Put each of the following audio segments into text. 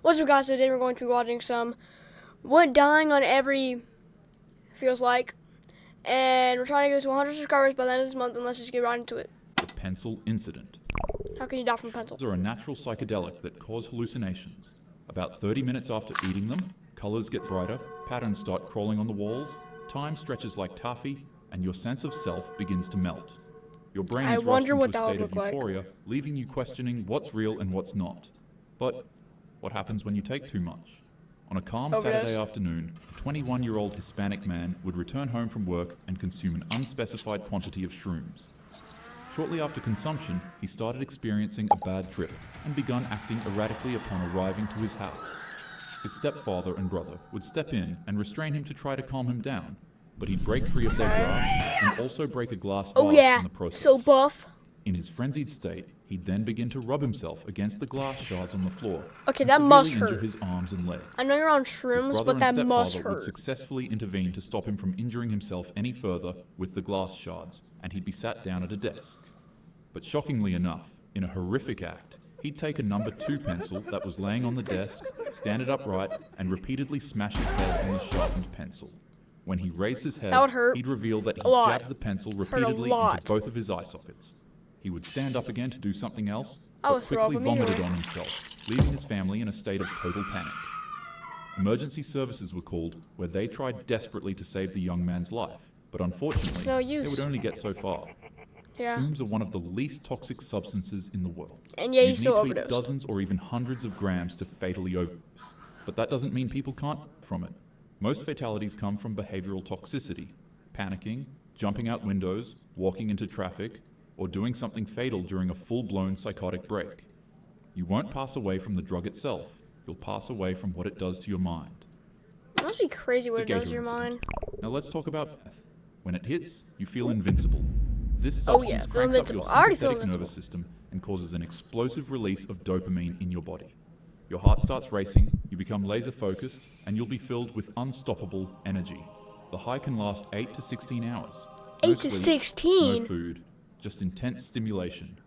What's up, guys? Today we're going to be watching some Wood Dying on Every Feels Like. And we're trying to get to 100 subscribers by the end of this month, and let's just get right into it. The pencil incident. How can you die from pencil? Pencils are a natural psychedelic that cause hallucinations. About 30 minutes after eating them, colors get brighter, patterns start crawling on the walls, time stretches like taffy, and your sense of self begins to melt. Your brain is rushed into a state of euphoria, leaving you questioning what's real and what's not. But what happens when you take too much? On a calm Saturday afternoon, a 21-year-old Hispanic man would return home from work and consume an unspecified quantity of shrooms. Shortly after consumption, he started experiencing a bad trip and began acting erratically upon arriving to his house. His stepfather and brother would step in and restrain him to try to calm him down, but he'd break free of their grasp and also break a glass vase in the process. So buff. In his frenzied state, he'd then begin to rub himself against the glass shards on the floor. Okay, that must hurt. Injure his arms and legs. I know you're on shrooms, but that must hurt. Would successfully intervene to stop him from injuring himself any further with the glass shards, and he'd be sat down at a desk. But shockingly enough, in a horrific act, he'd take a number 2 pencil that was laying on the desk, stand it upright, and repeatedly smash his head on the sharpened pencil. When he raised his head, he'd reveal that he jabbed the pencil repeatedly into both of his eye sockets. He would stand up again to do something else, but quickly vomited on himself, leaving his family in a state of total panic. Emergency services were called, where they tried desperately to save the young man's life, but unfortunately, they would only get so far. Shrooms are one of the least toxic substances in the world. And yeah, he still overdosed. You need to eat dozens or even hundreds of grams to fatally overdose. But that doesn't mean people can't from it. Most fatalities come from behavioral toxicity, panicking, jumping out windows, walking into traffic, or doing something fatal during a full-blown psychotic break. You won't pass away from the drug itself. You'll pass away from what it does to your mind. It must be crazy what it does to your mind. Now let's talk about death. When it hits, you feel invincible. This substance cranks up your sympathetic nervous system and causes an explosive release of dopamine in your body. Your heart starts racing, you become laser-focused, and you'll be filled with unstoppable energy. The high can last 8 to 16 hours. 8 to 16? No food, just intense stimulation.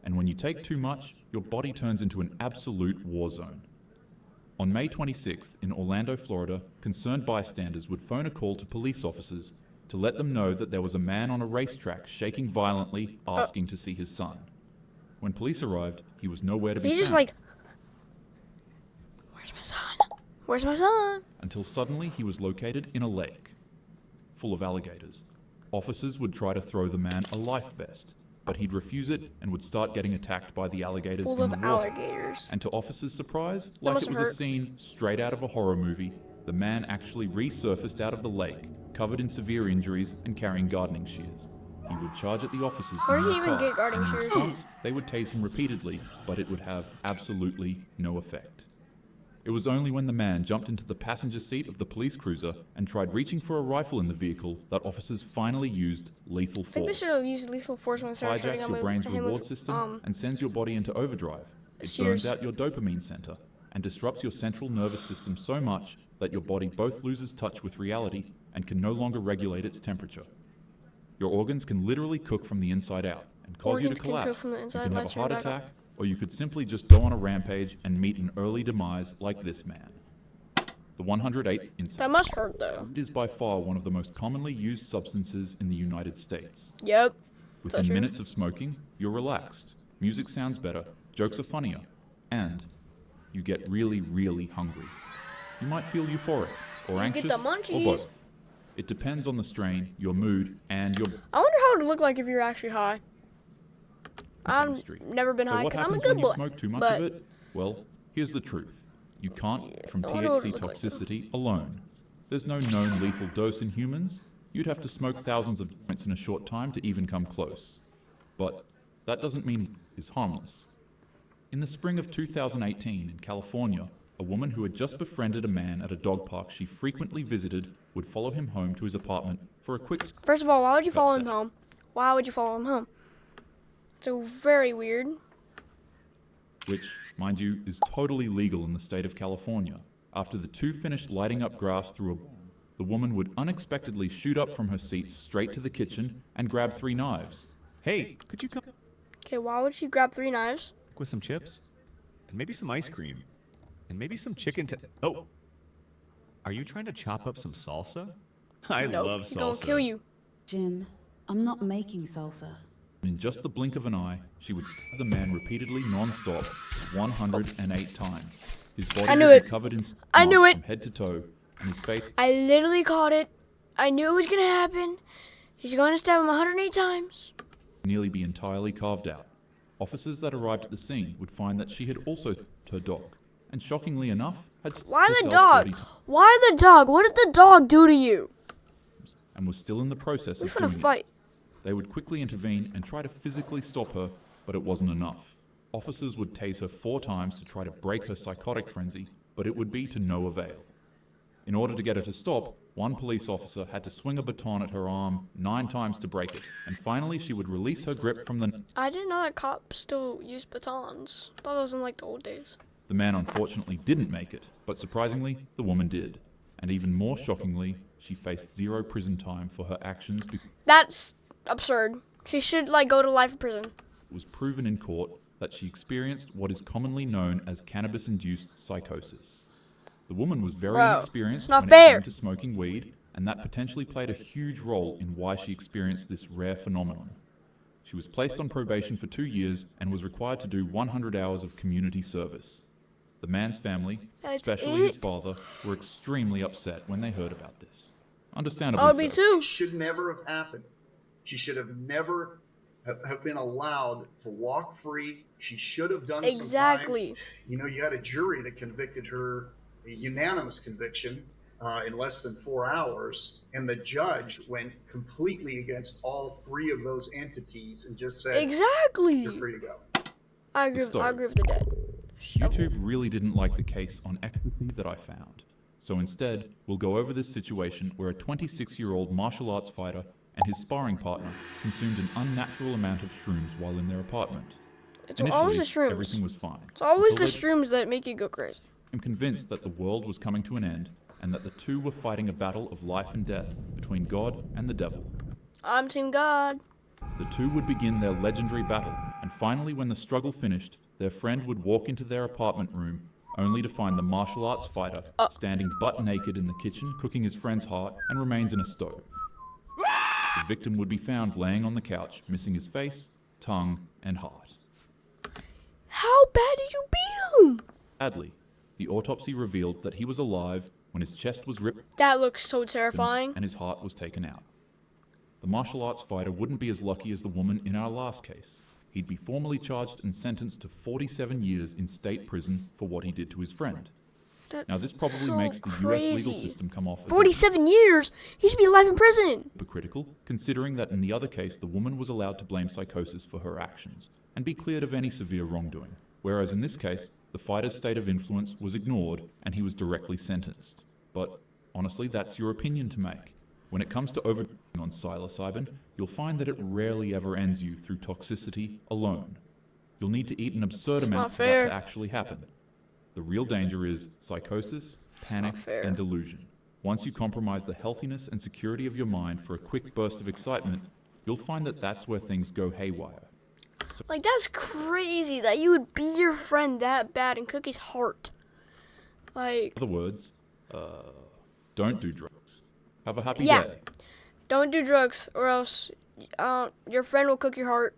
And when you take too much, your body turns into an absolute war zone. On May 26th in Orlando, Florida, concerned bystanders would phone a call to police officers to let them know that there was a man on a racetrack shaking violently, asking to see his son. When police arrived, he was nowhere to be found. He's just like, where's my son? Where's my son? Until suddenly he was located in a lake, full of alligators. Officers would try to throw the man a life vest, but he'd refuse it and would start getting attacked by the alligators in the water. Alligators. And to officers' surprise, like it was a scene straight out of a horror movie, the man actually resurfaced out of the lake, covered in severe injuries and carrying gardening shears. He would charge at the officers. Where did he even get gardening shears? They would tase him repeatedly, but it would have absolutely no effect. It was only when the man jumped into the passenger seat of the police cruiser and tried reaching for a rifle in the vehicle that officers finally used lethal force. I think they should have used lethal force when they started hijacks your brain's reward system and sends your body into overdrive. It burns out your dopamine center and disrupts your central nervous system so much that your body both loses touch with reality and can no longer regulate its temperature. Your organs can literally cook from the inside out and cause you to collapse. You can have a heart attack, or you could simply just go on a rampage and meet an early demise like this man. The 108th incident. That must hurt, though. It is by far one of the most commonly used substances in the United States. Yep. Within minutes of smoking, you're relaxed, music sounds better, jokes are funnier, and you get really, really hungry. You might feel euphoric, or anxious, or both. It depends on the strain, your mood, and your... I wonder how it would look like if you were actually high. I've never been high because I'm a good boy. So what happens when you smoke too much of it? Well, here's the truth. You can't from THC toxicity alone. There's no known lethal dose in humans. You'd have to smoke thousands of joints in a short time to even come close. But that doesn't mean it's harmless. In the spring of 2018 in California, a woman who had just befriended a man at a dog park she frequently visited would follow him home to his apartment for a quick... First of all, why would you follow him home? Why would you follow him home? So very weird. Which, mind you, is totally legal in the state of California. After the two finished lighting up grass through a... the woman would unexpectedly shoot up from her seat straight to the kitchen and grab 3 knives. Hey, could you come... Okay, why would she grab 3 knives? With some chips? And maybe some ice cream. And maybe some chicken Oh! Are you trying to chop up some salsa? I love He's gonna salsa. kill you. Jim, I'm not making salsa. In just the blink of an eye, she would stab the man repeatedly non-stop 108 times. His body I knew would it. be covered in I knew marks it. from head to toe, and his face I literally caught it. I knew it was gonna happen. He's going to stab him 108 times. would nearly be entirely carved out. Officers that arrived at the scene would find that she had also stabbed her dog, and shockingly enough, had stabbed Why the herself 30 dog? times Why the dog? What did the dog do to you? and was still in the process We of finna doing it. fight. They would quickly intervene and try to physically stop her, but it wasn't enough. Officers would tase her 4 times to try to break her psychotic frenzy, but it would be to no avail. In order to get her to stop, one police officer had to swing a baton at her arm 9 times to break it, and finally she would release her grip from the... I didn't know that cops still use batons. I thought it was in like the old days. The man unfortunately didn't make it, but surprisingly, the woman did. And even more shockingly, she faced 0 prison time for her actions because That's absurd. She should like go to life in prison. it was proven in court that she experienced what is commonly known as cannabis-induced psychosis. The woman was very Bro, inexperienced it's not when it fair. came to smoking weed, and that potentially played a huge role in why she experienced this rare phenomenon. She was placed on probation for 2 years and was required to do 100 hours of community service. The man's family, That's especially his it? father, were extremely upset when they heard about this. Oh, Understandably me so. too. Should never have happened. She should have never have been allowed to walk free. She should have done Exactly. some time. You know, you had a jury that convicted her, a unanimous conviction in less than 4 hours, and the judge went completely against all 3 of those entities and just said, Exactly. "You're free to go." I agree. Stop. I agree with the dead. YouTube really didn't like the case on ecstasy that I found. So instead, we'll go over this situation where a 26-year-old martial arts fighter and his sparring partner consumed an unnatural amount of shrooms while in their apartment. It's always the Initially, shrooms. everything was fine. It's always until the shrooms that make you go crazy. I'm convinced that the world was coming to an end and that the two were fighting a battle of life and death between God and the devil. I'm Team God. The two would begin their legendary battle, and finally when the struggle finished, their friend would walk into their apartment room only to find the martial arts fighter standing butt naked in the kitchen cooking his friend's heart and remains in a stove. The victim would be found laying on the couch, missing his face, tongue, and heart. How bad did you beat him? Sadly, the autopsy revealed that he was alive when his chest was ripped That looks so terrifying. and his heart was taken out. The martial arts fighter wouldn't be as lucky as the woman in our last case. He'd be formally charged and sentenced to 47 years in state prison for what he did to his friend. That's Now, this probably so makes the US legal crazy. system come off as 47 years? He should be alive in prison. hypocritical, considering that in the other case, the woman was allowed to blame psychosis for her actions and be cleared of any severe wrongdoing, whereas in this case, the fighter's state of influence was ignored and he was directly sentenced. But honestly, that's your opinion to make. When it comes to overdosing on psilocybin, you'll find that it rarely ever ends you through toxicity alone. You'll need to eat an absurd amount not for that fair. to actually happen. The real danger is psychosis, panic, fair. and delusion. Once you compromise the healthiness and security of your mind for a quick burst of excitement, you'll find that that's where things go haywire. Like, that's crazy that you would beat your friend that bad and cook his heart. Like, In other words, don't do drugs. Have a happy Yeah. day. don't do drugs or else your friend will cook your heart.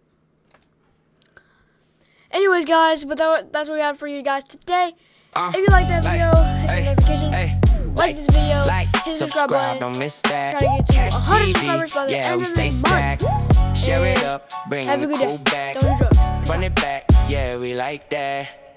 Anyways, guys, but that's what we have for you guys today. If you like that video, hit the notification. Like this video, hit the subscribe button. Don't miss that. Try to get to Cash 100 TV, subscribers by the yeah, end we of stay the stacked. month. Share it And up, bring have a the good crew day. back. Don't do drugs. Run it back, yeah, we like that.